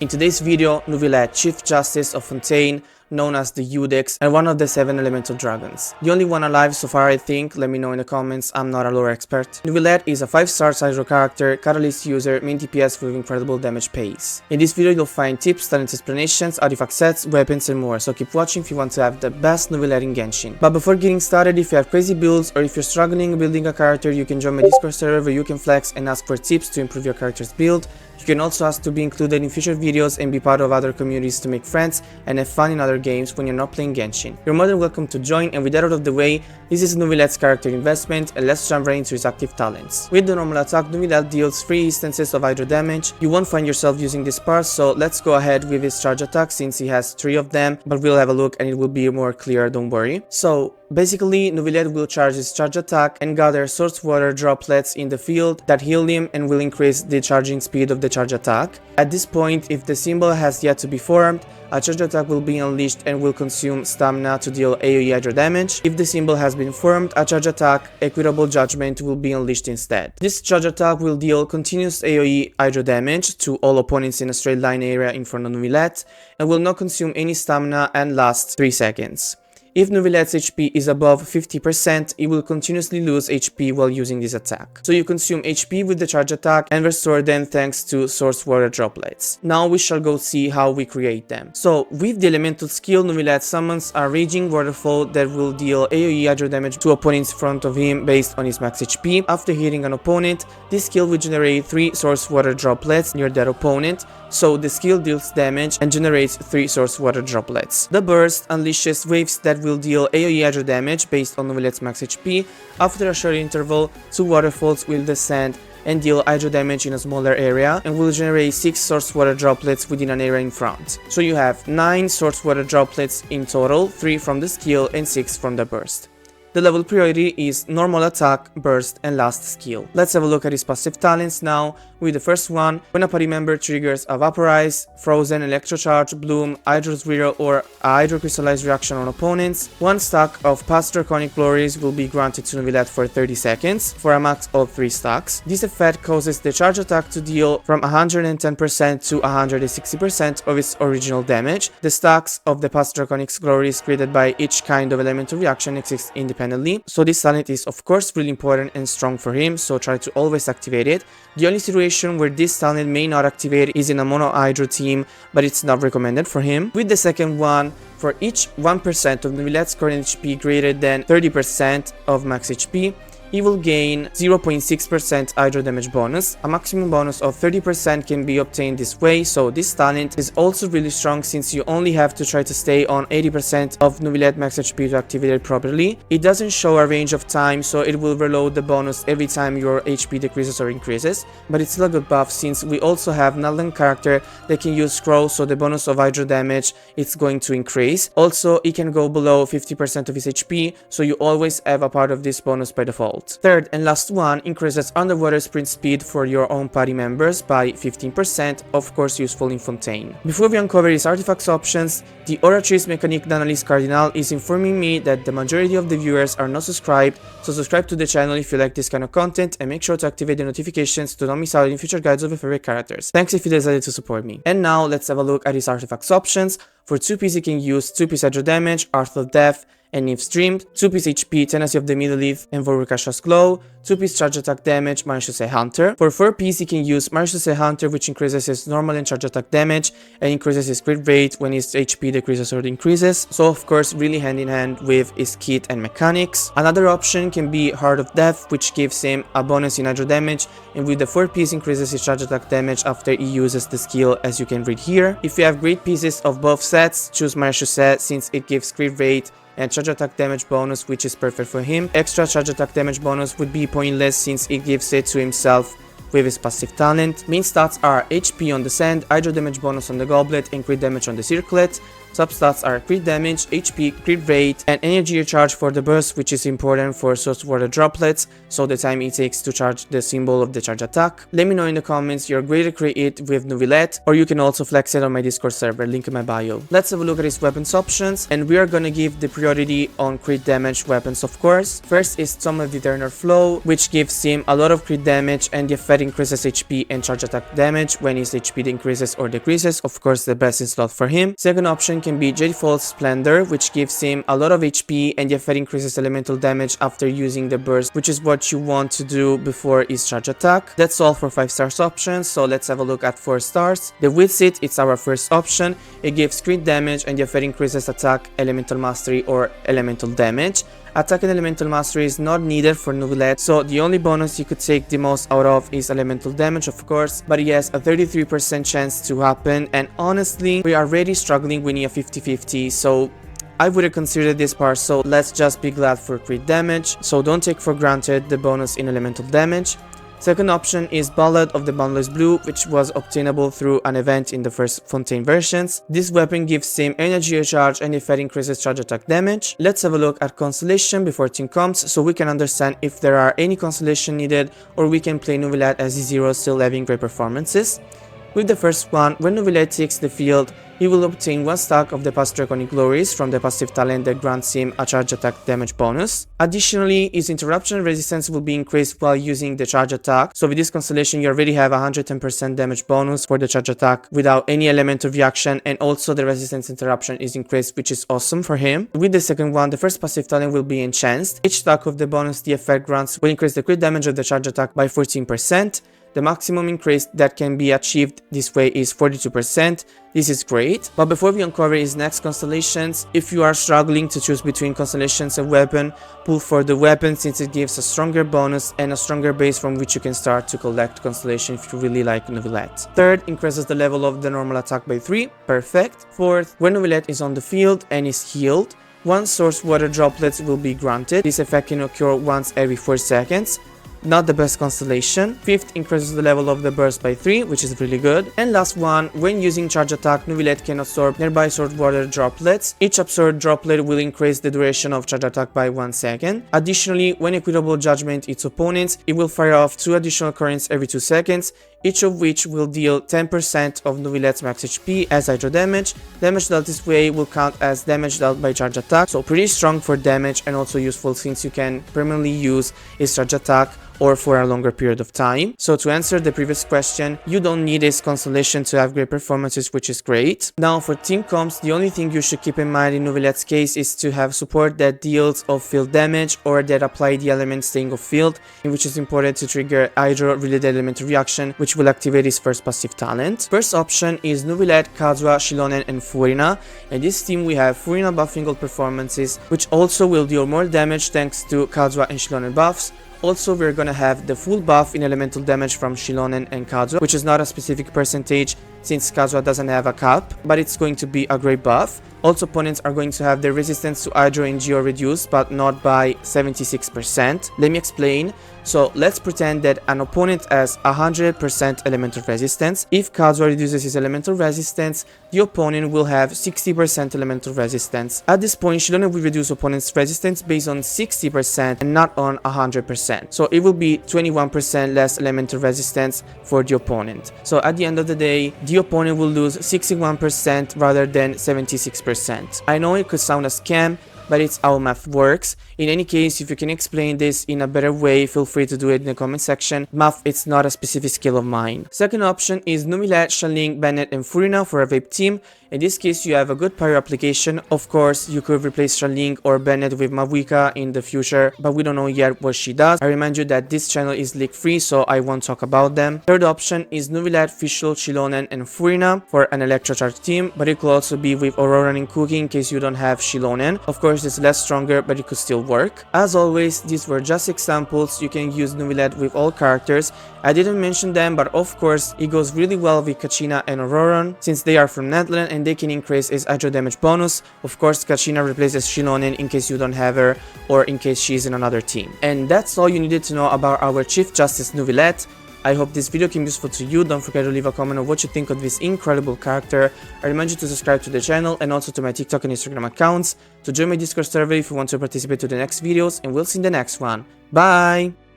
In today's video, Neuvillette, Chief Justice of Fontaine, known as the Eudex, and one of the 7 elemental dragons. The only one alive so far, I think. Let me know in the comments, I'm not a lore expert. Neuvillette is a 5-star hydro character, catalyst user, main DPS with incredible damage pace. In this video you'll find tips, talent explanations, artifact sets, weapons and more, so keep watching if you want to have the best Neuvillette in Genshin. But before getting started, if you have crazy builds or if you're struggling building a character, you can join my Discord server where you can flex and ask for tips to improve your character's build. You can also ask to be included in future videos and be part of other communities to make friends and have fun in other games when you're not playing Genshin. You're more than welcome to join, and with that out of the way, this is Neuvillette's character investment, and let's jump right into his active talents. With the normal attack, Neuvillette deals 3 instances of hydro damage. You won't find yourself using this part, so let's go ahead with his charge attack since he has 3 of them, but we'll have a look and it will be more clear, don't worry. So basically, Neuvillette will charge his charge attack and gather source water droplets in the field that heal him and will increase the charging speed of the charge attack. At this point, if the symbol has yet to be formed, a charge attack will be unleashed and will consume stamina to deal AoE hydro damage. If the symbol has been formed, a charge attack, Equitable Judgment, will be unleashed instead. This charge attack will deal continuous AoE hydro damage to all opponents in a straight line area in front of Neuvillette and will not consume any stamina and last 3 seconds. If Neuvillette's HP is above 50%, it will continuously lose HP while using this attack. So you consume HP with the charge attack and restore them thanks to source water droplets. Now we shall go see how we create them. So with the elemental skill, Neuvillette summons a raging waterfall that will deal AoE hydro damage to opponents in front of him based on his max HP. After hitting an opponent, this skill will generate 3 source water droplets near that opponent. So the skill deals damage and generates 3 source water droplets. The burst unleashes waves that will deal AoE hydro damage based on Neuvillette's max HP. After a short interval, 2 waterfalls will descend and deal hydro damage in a smaller area and will generate 6 source water droplets within an area in front. So you have 9 source water droplets in total, 3 from the skill and 6 from the burst. The level priority is normal attack, burst and last skill. Let's have a look at his passive talents now. With the first one, when a party member triggers a Vaporize, Frozen, Electrocharge, Bloom, Hydro Swirl or a Hydro Crystallize reaction on opponents, 1 stack of past Draconic Glories will be granted to Neuvillette for 30 seconds, for a max of 3 stacks. This effect causes the charge attack to deal from 110% to 160% of its original damage. The stacks of the past Draconic Glories created by each kind of elemental reaction exist independently, so this talent is of course really important and strong for him, so try to always activate it. The only situation where this talent may not activate is in a mono hydro team, but it's not recommended for him. With the second one, for each 1% of Neuvillette's current HP greater than 30% of max HP, he will gain 0.6% hydro damage bonus. A maximum bonus of 30% can be obtained this way, so this talent is also really strong since you only have to try to stay on 80% of Neuvillette max HP to activate it properly. It doesn't show a range of time, so it will reload the bonus every time your HP decreases or increases, but it's still a good buff since we also have Nalden character that can use Scroll, so the bonus of hydro damage is going to increase. Also, it can go below 50% of his HP, so you always have a part of this bonus by default. Third and last one increases underwater sprint speed for your own party members by 15%, of course useful in Fontaine. Before we uncover his artifacts options, the Oratrice Mécanique d'Analyse Cardinal is informing me that the majority of the viewers are not subscribed, so subscribe to the channel if you like this kind of content and make sure to activate the notifications to not miss out on future guides of your favorite characters. Thanks if you decided to support me. And now let's have a look at his artifacts options. For 2-piece he can use 2-piece hydro damage, Hearth of Death, and If Streamed, 2-piece HP, Tenacity of the Middle Leaf, and Vorukasha's Glow, 2-piece charge attack damage, Marishuse Hunter. For 4-piece he can use Marishuse Hunter, which increases his normal and charge attack damage and increases his crit rate when his HP decreases or increases, so of course really hand in hand with his kit and mechanics. Another option can be Heart of Death, which gives him a bonus in hydro damage, and with the 4-piece increases his charge attack damage after he uses the skill, as you can read here. If you have great pieces of both sets, choose Marishuse since it gives crit rate and charge attack damage bonus, which is perfect for him. Extra charge attack damage bonus would be pointless since it gives it to himself with his passive talent. Main stats are HP on the sand, hydro damage bonus on the goblet and crit damage on the circlet. Substats are crit damage, HP, crit rate, and energy recharge for the burst, which is important for source water droplets, so the time it takes to charge the symbol of the charge attack. Let me know in the comments you're great to create it with NEUVILLETTE, or you can also flex it on my Discord server, link in my bio. Let's have a look at his weapons options, and we are gonna give the priority on crit damage weapons, of course. First is Tome of the Eternal Flow, which gives him a lot of crit damage, and the effect increases HP and charge attack damage when his HP increases or decreases. Of course, the best in slot for him. Second option can be Jade Falls Splendor, which gives him a lot of HP and the effect increases elemental damage after using the burst, which is what you want to do before his charge attack. That's all for 5 stars options, so let's have a look at 4 stars. The Witsit, it's our first option. It gives crit damage and the effect increases attack, elemental mastery, or elemental damage. Attack and elemental mastery is not needed for NEUVILLETTE, so the only bonus you could take the most out of is elemental damage, of course, but it has a 33% chance to happen, and honestly, we are already struggling winning a 50-50, so I wouldn't consider this part, so let's just be glad for crit damage, so don't take for granted the bonus in elemental damage. Second option is Ballad of the Boundless Blue, which was obtainable through an event in the first Fontaine versions. This weapon gives him energy recharge and effect increases charge attack damage. Let's have a look at Constellation before team comes, so we can understand if there are any Constellation needed, or we can play NEUVILLETTE as Z0 still having great performances. With the first one, when NEUVILLETTE takes the field, he will obtain 1 stack of the past Draconic Glories from the passive talent that grants him a charge attack damage bonus. Additionally, his interruption resistance will be increased while using the charge attack, so with this Constellation you already have a 110% damage bonus for the charge attack without any element of reaction, and also the resistance interruption is increased, which is awesome for him. With the second one, the first passive talent will be enhanced. Each stack of the bonus the effect grants will increase the crit damage of the charge attack by 14%. The maximum increase that can be achieved this way is 42%. This is great, but before we uncover his next constellations, if you are struggling to choose between constellations and weapon, pull for the weapon since it gives a stronger bonus and a stronger base from which you can start to collect constellation if you really like NEUVILLETTE. Third, increases the level of the normal attack by 3, perfect. Fourth, when NEUVILLETTE is on the field and is healed, 1 source water droplets will be granted. This effect can occur once every 4 seconds. Not the best constellation. Fifth, increases the level of the burst by 3, which is really good. And last one, when using charge attack, NEUVILLETTE can absorb nearby sword water droplets. Each absorbed droplet will increase the duration of charge attack by 1 second. Additionally, when Equitable Judgment its opponents, it will fire off 2 additional currents every 2 seconds, each of which will deal 10% of NEUVILLETTE's max HP as hydro damage. Damage dealt this way will count as damage dealt by charge attack, so pretty strong for damage and also useful since you can permanently use his charge attack or for a longer period of time. So to answer the previous question, you don't need this constellation to have great performances, which is great. Now for team comps, the only thing you should keep in mind in NEUVILLETTE's case is to have support that deals of field damage or that apply the element staying of field, in which is important to trigger hydro related element reaction, which will activate his first passive talent. First option is NEUVILLETTE, Kazuha, Shilonen, and Furina. In this team we have Furina buffing all performances, which also will deal more damage thanks to Kazuha and Shilonen buffs. Also, we're gonna have the full buff in elemental damage from Shilonen and Kazuha, which is not a specific percentage since Kazuha doesn't have a cap, but it's going to be a great buff. Also, opponents are going to have their resistance to Hydro and Geo reduced, but not by 76%. Let me explain. So let's pretend that an opponent has 100% elemental resistance. If Kazuha reduces his elemental resistance, the opponent will have 60% elemental resistance. At this point, Shilonen will reduce opponent's resistance based on 60% and not on 100%. So it will be 21% less elemental resistance for the opponent. So at the end of the day, the opponent will lose 61% rather than 76%. I know it could sound a scam, but it's how math works. In any case, if you can explain this in a better way, feel free to do it in the comment section. Math, it's not a specific skill of mine. Second option is NEUVILLETTE, Xiangling, Bennett, and Furina for a vape team. In this case, you have a good pyro application. Of course, you could replace Xiangling or Bennett with Mavuika in the future, but we don't know yet what she does. I remind you that this channel is leak free, so I won't talk about them. Third option is NEUVILLETTE, Fischl, Shilonen, and Furina for an Electro Charge team, but it could also be with Aurora and Cookie in case you don't have Shilonen. Of course, it's less stronger, but it could still work. As always, these were just examples. You can use NEUVILLETTE with all characters. I didn't mention them, but of course, it goes really well with Kachina and Auroran, since they are from Netherlands and they can increase his hydro damage bonus. Of course, Kachina replaces Shilonen in case you don't have her or in case she's in another team. And that's all you needed to know about our Chief Justice NEUVILLETTE. I hope this video came useful to you. Don't forget to leave a comment on what you think of this incredible character. I remind you to subscribe to the channel and also to my TikTok and Instagram accounts, to join my Discord server if you want to participate to the next videos, and we'll see you in the next one. Bye!